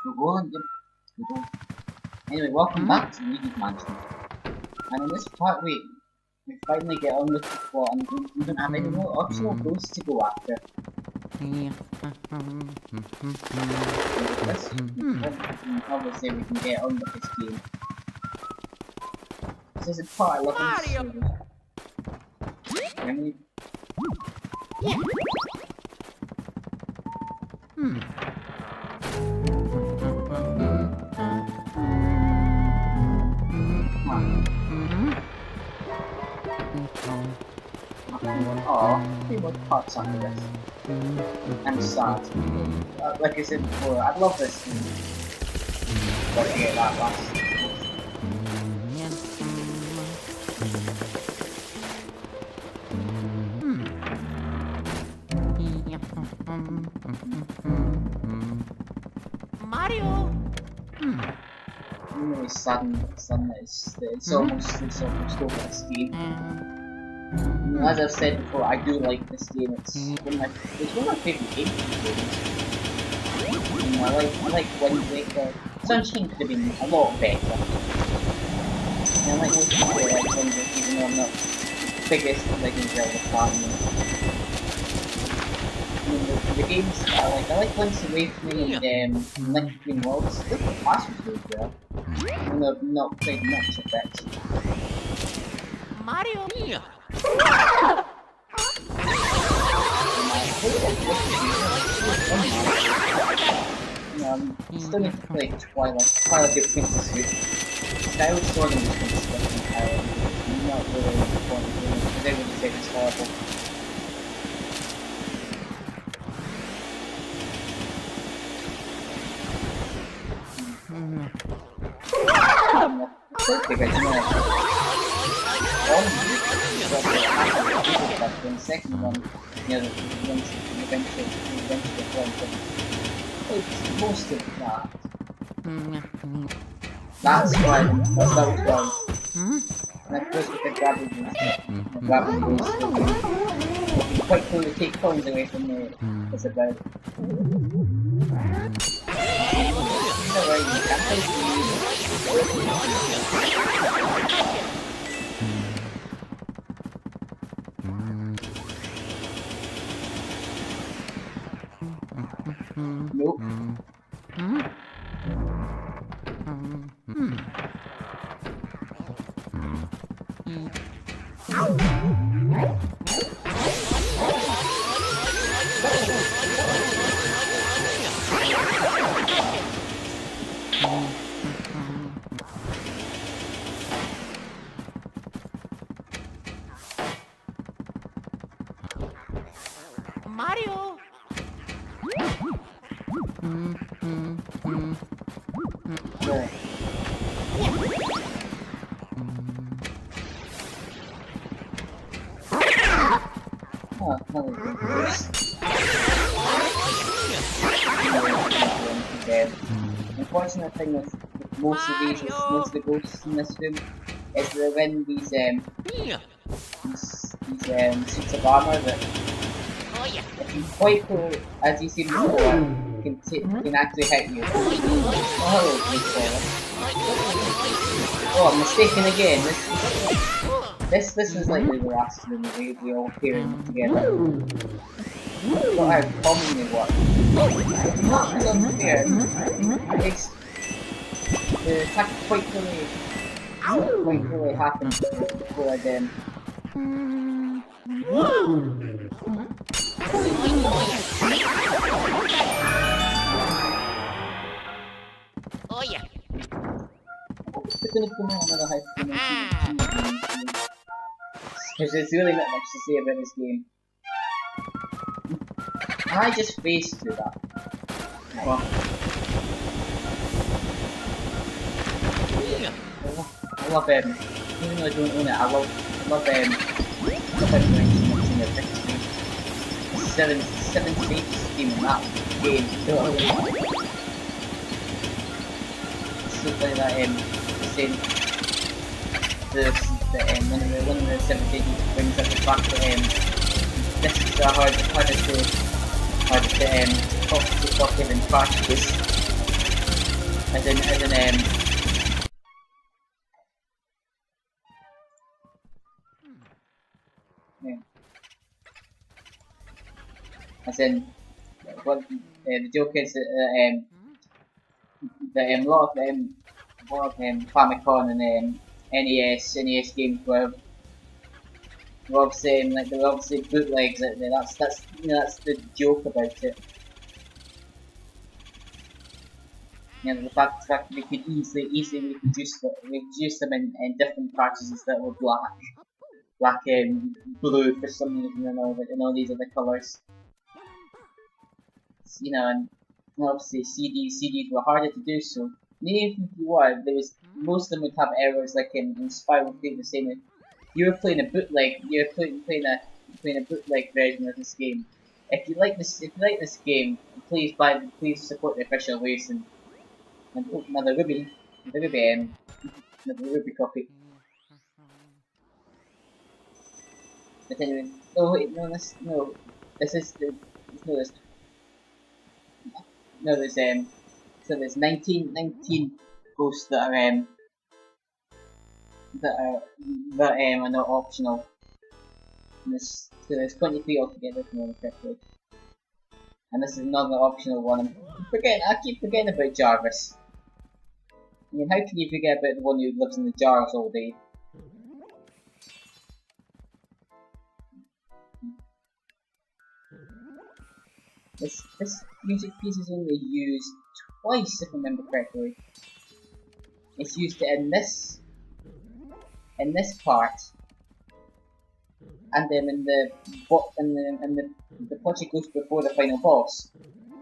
Go on, yep. Go on. Anyway, welcome back to Luigi's Mansion. And in this part, we finally get on with the plot, and we don't have any more optional ghosts to go after. Obviously, we can get on with this game. This is a part I love in the series. Really? Oh, too much parts on this. I'm sad. Like I said before, I love this game. But I get that last. Mario! I'm really saddened that it's almost over this game. As I've said before, I do like this game. It's one of my favourite games. I like Wind Waker. Sunshine could have been a lot better. I like most people like Wind Waker, even though I'm not the biggest Legend of Zelda fan. The games I like Link's Awakening and Link Between Worlds. I think the past was really well. Even though I've not played much of it. Mario! Still need to play Twilight the Princess Suit. Skyward Sword and the Princess Suit entirely. Not really important to me, because everybody says it's horrible. The second one, you know, eventually most of that. That's why that was wrong. And of course with the grabbing boost, quite cool to take coins away from me. It's about. Nope. Mario! Yeah. Oh, unfortunate thing with most of the ghosts in this room is they're in these suits of armour that if you quite cool, as you seen before, can actually hit you. Oh, I'm mistaken again. This is like the last room that they all appearing together. Not how common they work. Not as unfair. The attack quite clearly happened before I did. Oh yeah. They're gonna come out another hype. Because there's really not much to say about this game. And I just faced through that. Well, I love even though I don't own it, I love information that's in the text. Seven stages scheme in that game. Stuff like that, saying one of the 7 stages brings up the fact that this is the hardest to talk in practice. As in, yeah. As in, what the joke is that a lot of Famicom and NES games were obviously like they were obviously bootlegs. That's you know that's the joke about it. You know, the fact that we could easily reproduce them in different packages that were black and blue for some reason, and all these other colours. You know, and obviously CDs were harder to do so. And even if you were, most of them would have errors like in Spiral Fate the same. You were playing a bootleg. You were playing a bootleg version of this game. If you like this game, please support the official release and oh, another Ruby copy. But anyway, oh wait, no, this is the no, this, no, so there's 19 ghosts that are not optional. And so there's 23 altogether if I remember correctly. And this is another optional one. I keep forgetting about Jarvis. I mean, how can you forget about the one who lives in the jars all day? This music piece is only used twice, if I remember correctly. It's used in this part, and then in the project goes before the final boss.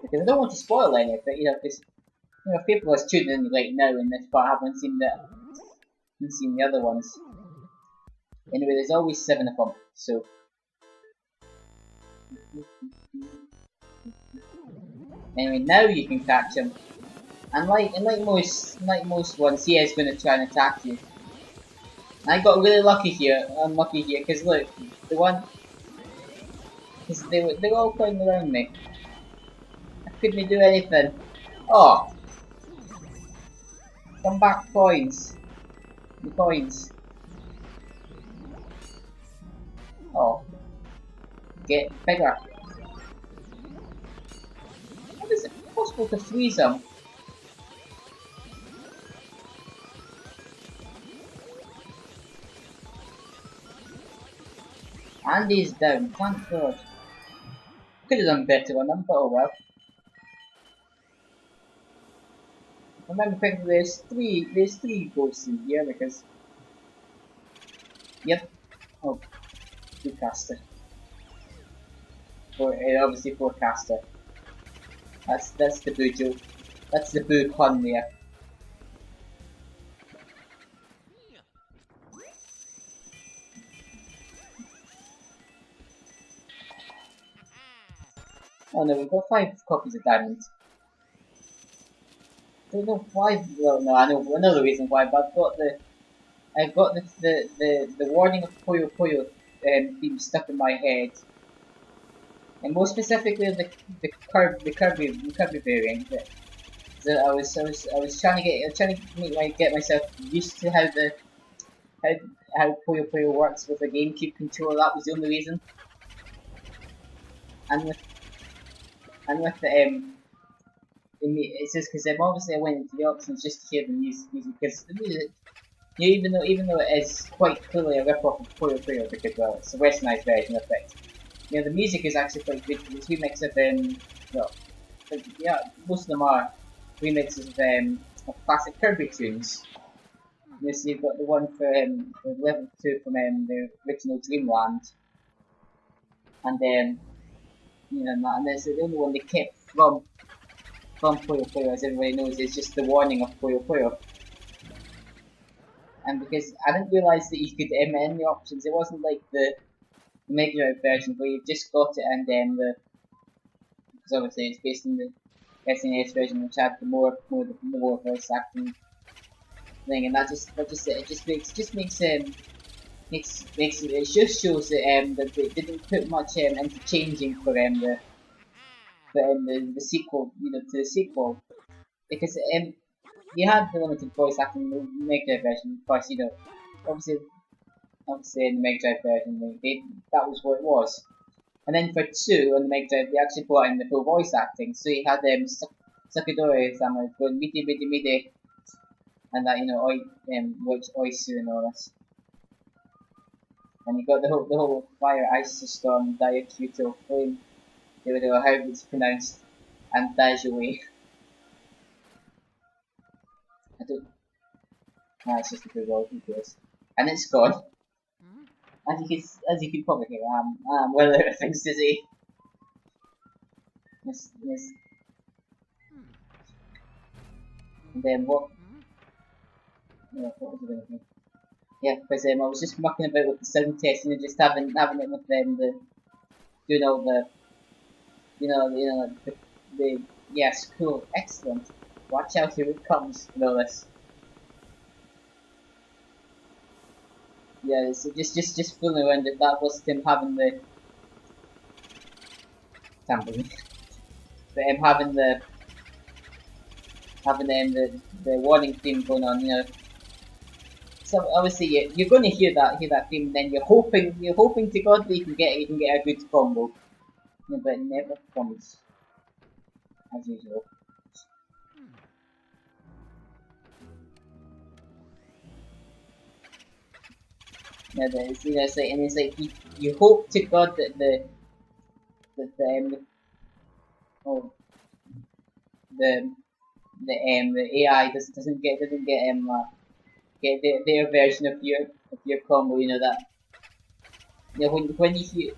Because I don't want to spoil any of it, because if people are tuning in right now in this part haven't seen the other ones. Anyway, there's always 7 of them, so. Anyway, now you can catch him. And like most ones, he is going to try and attack you. I got really unlucky here, because look, because they were all playing around me. I couldn't do anything. Oh! Come back, coins. The coins. Oh. Get bigger. How is it possible to freeze them? Andy's down, thank God. Could have done better on them, but oh well. Remember correctly, there's three ghosts in here because. Yep. Oh, 2 caster. Obviously 4 caster. That's the boo joke. That's the boo pun there. Oh no, we've got 5 copies of diamond. I don't know why. Well, no, I know another reason why, but I've got the warning of Puyo Puyo theme stuck in my head, and more specifically the Kirby variant. So I was trying to get myself used to how Puyo Puyo works with a GameCube controller. That was the only reason. And with the it's just because obviously I went into the options just to hear the music because the music, even though it is quite clearly a rip-off of Puyo Puyo because well it's a westernized version of it. The music is actually quite good. It's remix of well, yeah, most of them are remixes of classic Kirby tunes. So you've got the one for level 2 from the original Dreamland, and then and there's the only one they kept from Puyo Puyo, as everybody knows, is just the warning of Puyo Puyo. And because I didn't realise that you could in the options, it wasn't like the Mega Drive version where you've just got it and then because obviously it's based on the SNES version which had the more voice acting thing, and it just shows that they didn't put much into changing for the sequel, to the sequel, because you had the limited voice acting in the Mega Drive version, of course, you know, obviously in the Mega Drive version, that was what it was. And then for 2 on the Mega Drive, they actually brought in the full voice acting, so you had Sakadori-sama going midi midi midi, and that, you know, which Oisu and all this. And you got the whole fire ice storm Diacuto flame, they would know how it's pronounced, and Dajue. I don't. Nah, it's just a good word, who cares? And it's gone. As you can probably hear, I'm well out of things to say. Yes. And then what? Yeah, what was I going to do? Yeah, because I was just mucking about with the sound testing and just having it with them, doing all the yes, cool, excellent. Watch out, here it comes, and all this. Yeah, so just fooling around it. That was him having the tampering, but him having the warning theme going on, you know. So obviously you're going to hear that theme, and then you're hoping to God that you can get a good combo, yeah, but it never comes, as usual. Yeah, it's like you hope to God that the AI doesn't get their version of your combo. You know that. You know when you hear,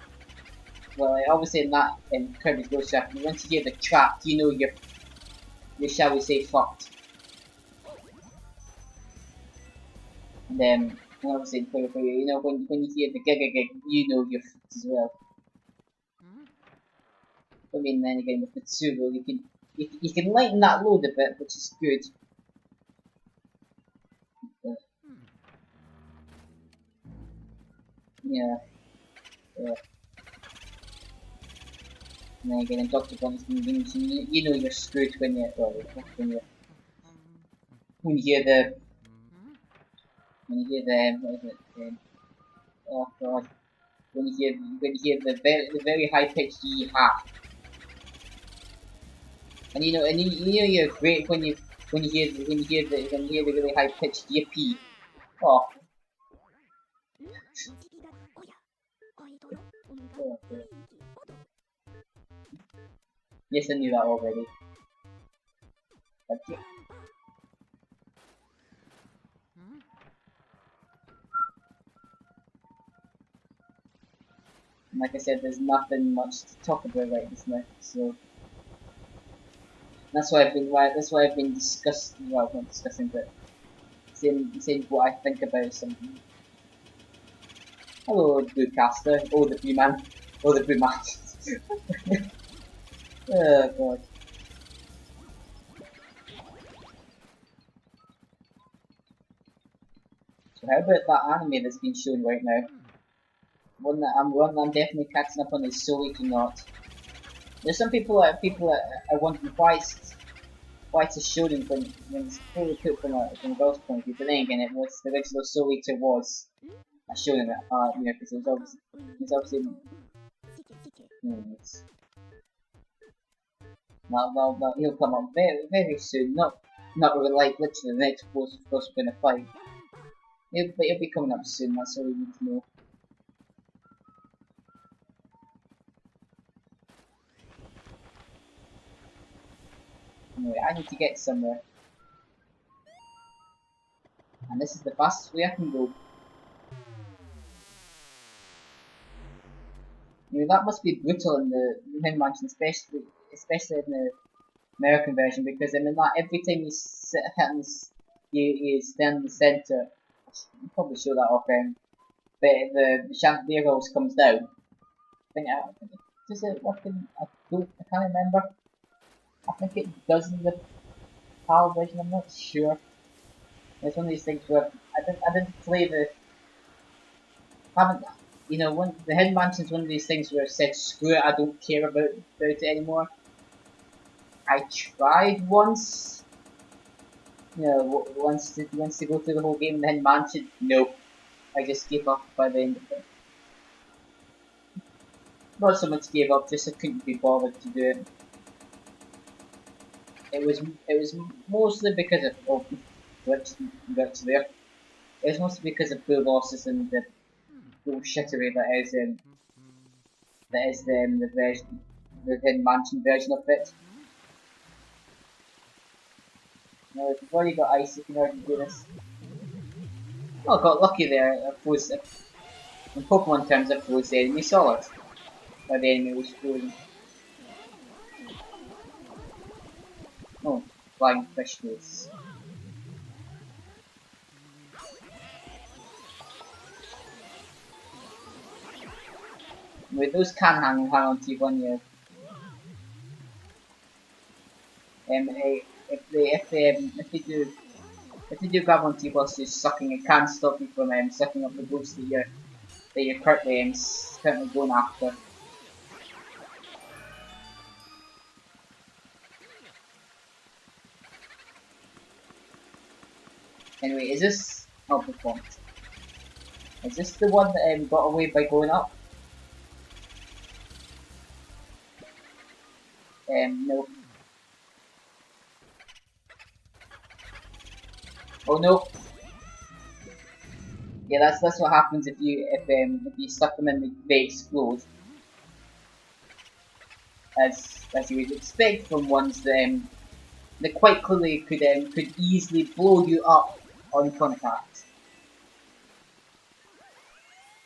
well, like, obviously in that Kirby's Ghost Shack, once you hear the trap, you know you're shall we say fucked. And then obviously for you, you know when you hear the gig, you know you're fucked as well. I mean, then again with the Tsubo, you can lighten that load a bit, which is good. But, yeah. And then again, in Dr. Bunny's you know you're screwed when you when you hear the what is it? Oh god, when you hear the very high pitched yee-ha. And you know you're great when you hear the really high pitched yippee. Oh. Oh, okay. Yes, I knew that already. Okay. And like I said, there's nothing much to talk about right this minute, so that's why I've been discussing, well, not discussing, but saying what I think about something. Hello, Bluecaster. Oh, the Blue Man. Oh, the Blue Man. Oh god. So how about that anime that's been shown right now? One that I'm definitely catching up on is So Weak Not. There's some people are wondering why it's a shonen when it's clearly put from a girl's point of view. But then again, it was the original So Weak was a shonen at heart, you know, because it was obviously well, he'll come up very soon. Not like literally the next post, of course, we're gonna fight. But he'll be coming up soon. That's all we need to know. Anyway, I need to get somewhere. And this is the fastest way I can go. You know, that must be brutal in the Hidden Mansion, especially in the American version, because I mean, that every time you stand in the center, I'll probably show that off but the chandelier hose comes down. Does it work in, I can't remember. I think it does in the PAL version, I'm not sure. It's one of these things where I didn't play you know, the Hidden Mansion's one of these things where I said, screw it, I don't care about it anymore. I tried once, you know, wants to go through the whole game and then mansion. Nope. I just gave up by the end of it. Not so much gave up, just I couldn't be bothered to do it. It was mostly because of glitch there. It was mostly because of poor losses and the bullshittery that is the version, the Hidden Mansion version of it. Now, if you've already got ice, you can already do this. Oh, I got lucky there. I froze, in Pokemon terms, I froze the enemy solid. While the enemy was frozen. Oh, flying fish face. Wait, those can hang on to you when you if they do grab onto you whilst you're sucking, it can stop you from sucking up the boost that you're currently going after. Anyway, is this performance? Is this the one that got away by going up? No. Oh no. Yeah, that's what happens if you stuck them in they explode. As you would expect from ones that quite clearly could easily blow you up on contact.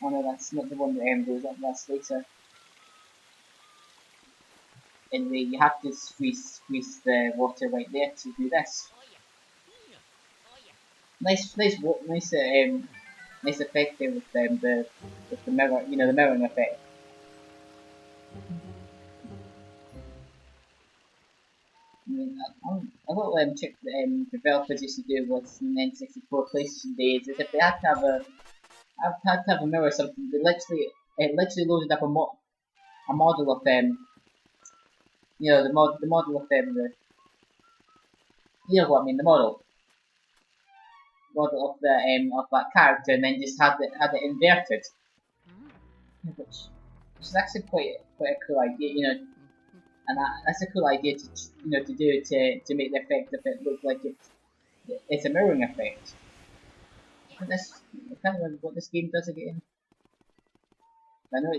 Oh no, that's not the one that goes up, that's later. Anyway, you have to squeeze the water right there to do this. Nice effect there with the mirror, you know, the mirroring effect. I mean, a lot of trick that developers used to do was in N64 PlayStation days is if they had to have a mirror or something, it literally loaded up a model of you know, the model of you know what I mean, the model of of that character, and then just had it inverted, which is actually quite a cool idea, you know, and that's a cool idea to to do to make the effect of it look like it's a mirroring effect. But I can't remember what this game does again. I know I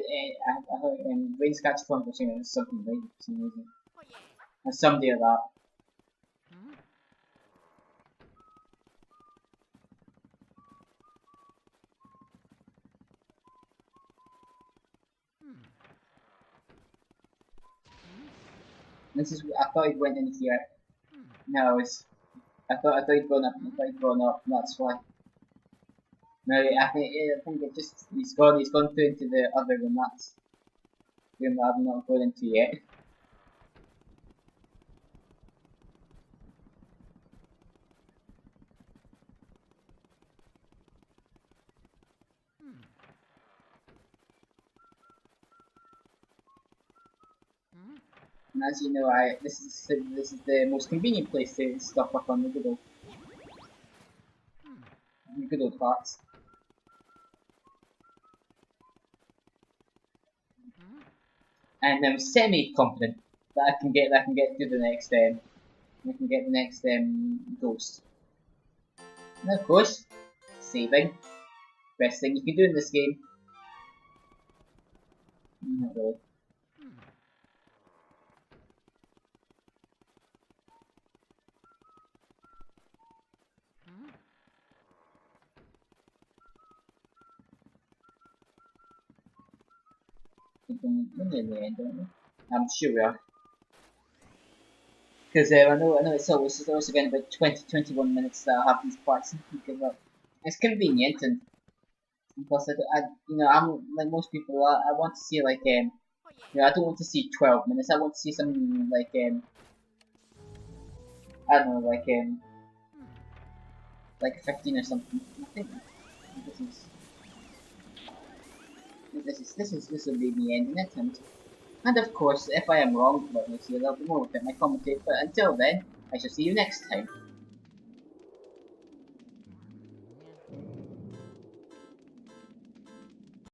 heard Rain Scratch Phone was saying it's something right for some reason. Or somebody like that. This is I thought it went in here. No, I thought he'd gone up. I thought he'd gone up. That's why. No, I think it just he's gone through into the other room. That's room that I've not gone into yet. And as you know, this is the most convenient place to stop up on the good old parts. And I'm semi-confident that I can get to the next ghost. And of course, saving. Best thing you can do in this game. Not really. We're near the end, aren't we? I'm sure we are. Because I know it's always been about 20-21 minutes that I have these parts because it's convenient and plus you know I'm like most people I want to see like you know I don't want to see 12 minutes. I want to see something like I don't know like 15 or something. I think this will be the ending attempt. And of course, if I am wrong about this, there'll be more of it in my commentary. But until then, I shall see you next time.